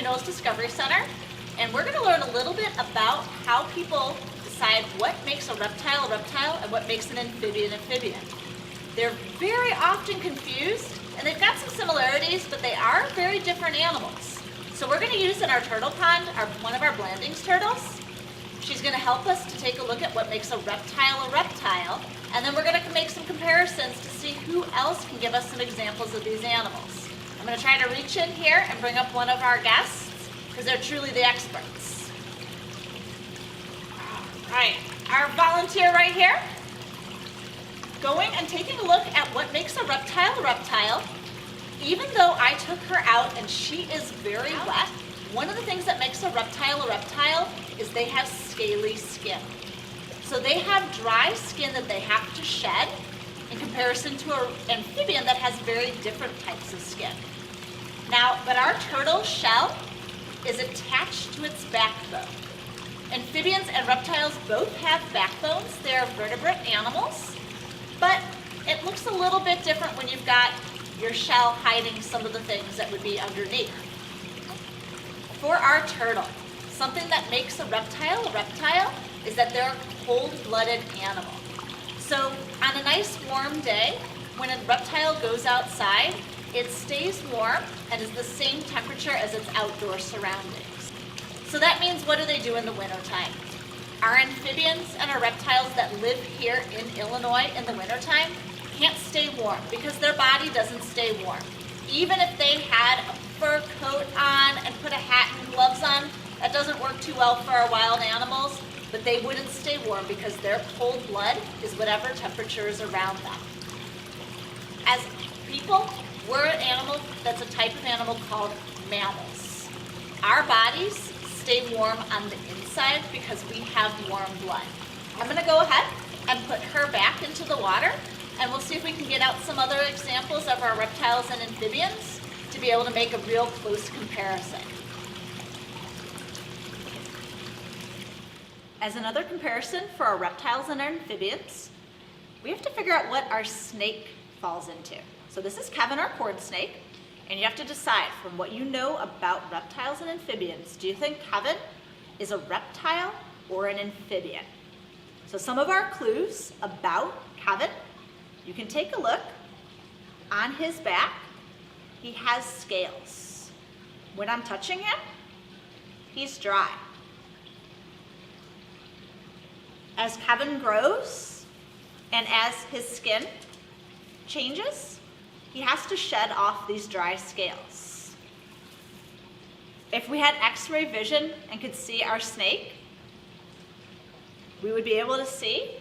Knowles Discovery Center, and we're going to learn a little bit about how people decide what makes a reptile and what makes an amphibian. They're very often confused, and they've got some similarities, but they are very different animals. So we're going to use in our turtle pond one of our Blandings turtles. She's going to help us to take a look at what makes a reptile, and then we're going to make some comparisons to see who else can give us some examples of these animals. I'm going to try to reach in here and bring up one of our guests, because they're truly the experts. All right, our volunteer right here, going and taking a look at what makes a reptile. Even though I took her out and she is very wet, one of the things that makes a reptile is they have scaly skin. So they have dry skin that they have to shed in comparison to an amphibian that has very different types of skin. Now, but our turtle shell is attached to its backbone. Amphibians and reptiles both have backbones. They're vertebrate animals, but it looks a little bit different when you've got your shell hiding some of the things that would be underneath. For our turtle, something that makes a reptile is that they're a cold-blooded animal. So on a nice warm day, when a reptile goes outside, it stays warm and is the same temperature as its outdoor surroundings. So that means, what do they do in the wintertime? Our amphibians and our reptiles that live here in Illinois in the wintertime can't stay warm because their body doesn't stay warm. Even if they had a fur coat on and put a hat and gloves on, that doesn't work too well for our wild animals, but they wouldn't stay warm because their cold blood is whatever temperature is around them. As people, we're an animal that's a type of animal called mammals. Our bodies stay warm on the inside because we have warm blood. I'm going to go ahead and put her back into the water, and we'll see if we can get out some other examples of our reptiles and amphibians to be able to make a real close comparison. As another comparison for our reptiles and our amphibians, we have to figure out what our snake falls into. So this is Kevin, our corn snake, and you have to decide from what you know about reptiles and amphibians, do you think Kevin is a reptile or an amphibian? So some of our clues about Kevin, you can take a look. On his back, he has scales. When I'm touching him, he's dry. As Kevin grows and as his skin changes, he has to shed off these dry scales. If we had X-ray vision and could see our snake, we would be able to see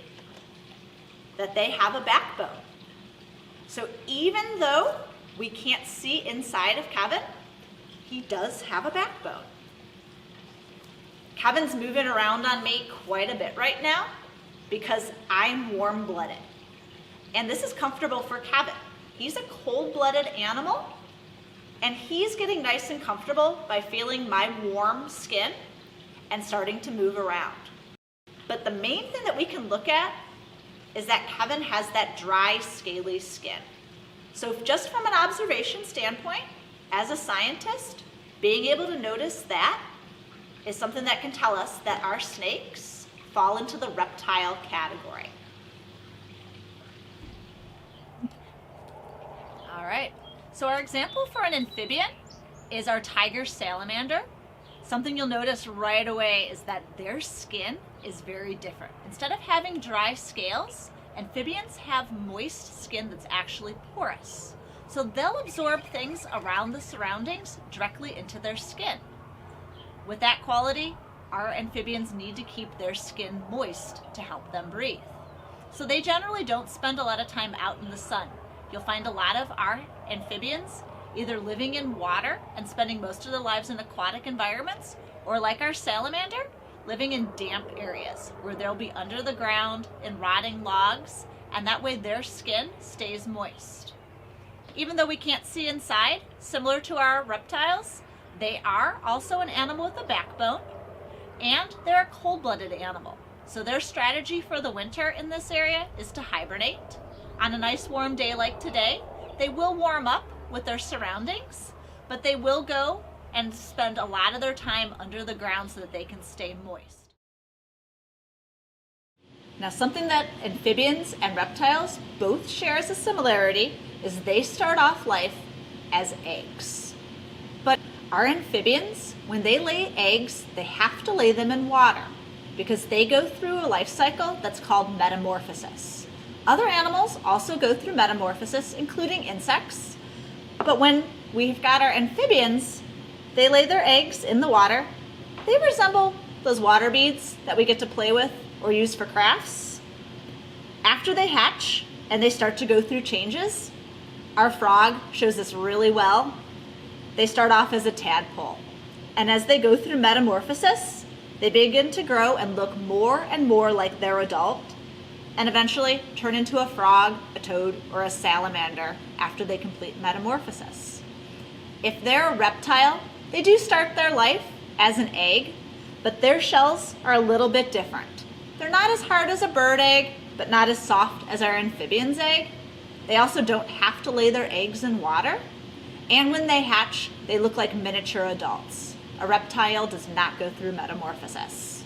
that they have a backbone. So even though we can't see inside of Kevin, he does have a backbone. Kevin's moving around on me quite a bit right now because I'm warm-blooded. And this is comfortable for Kevin. He's a cold-blooded animal, and he's getting nice and comfortable by feeling my warm skin and starting to move around. But the main thing that we can look at is that Kevin has that dry, scaly skin. So just from an observation standpoint, as a scientist, being able to notice that is something that can tell us that our snakes fall into the reptile category. All right, so our example for an amphibian is our tiger salamander. Something you'll notice right away is that their skin is very different. Instead of having dry scales, amphibians have moist skin that's actually porous. So they'll absorb things around the surroundings directly into their skin. With that quality, our amphibians need to keep their skin moist to help them breathe. So they generally don't spend a lot of time out in the sun. You'll find a lot of our amphibians either living in water and spending most of their lives in aquatic environments, or like our salamander, living in damp areas where they'll be under the ground in rotting logs, and that way their skin stays moist. Even though we can't see inside, similar to our reptiles, they are also an animal with a backbone, and they're a cold-blooded animal. So their strategy for the winter in this area is to hibernate. On a nice warm day like today, they will warm up with their surroundings, but they will go and spend a lot of their time under the ground so that they can stay moist. Now, something that amphibians and reptiles both share as a similarity is they start off life as eggs. But our amphibians, when they lay eggs, they have to lay them in water because they go through a life cycle that's called metamorphosis. Other animals also go through metamorphosis, including insects. But when we've got our amphibians, they lay their eggs in the water. They resemble those water beads that we get to play with or use for crafts. After they hatch and they start to go through changes, our frog shows this really well. They start off as a tadpole. And as they go through metamorphosis, they begin to grow and look more and more like their adult, and eventually turn into a frog, a toad, or a salamander after they complete metamorphosis. If they're a reptile, they do start their life as an egg, but their shells are a little bit different. They're not as hard as a bird egg, but not as soft as our amphibian's egg. They also don't have to lay their eggs in water, and when they hatch, they look like miniature adults. A reptile does not go through metamorphosis.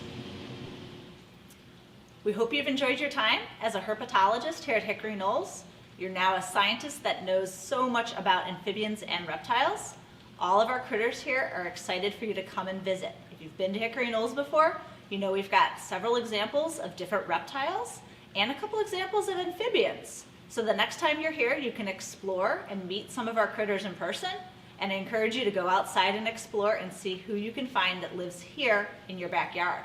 We hope you've enjoyed your time as a herpetologist here at Hickory Knolls. You're now a scientist that knows so much about amphibians and reptiles. All of our critters here are excited for you to come and visit. If you've been to Hickory Knolls before, you know we've got several examples of different reptiles and a couple examples of amphibians. So the next time you're here, you can explore and meet some of our critters in person, and I encourage you to go outside and explore and see who you can find that lives here in your backyard.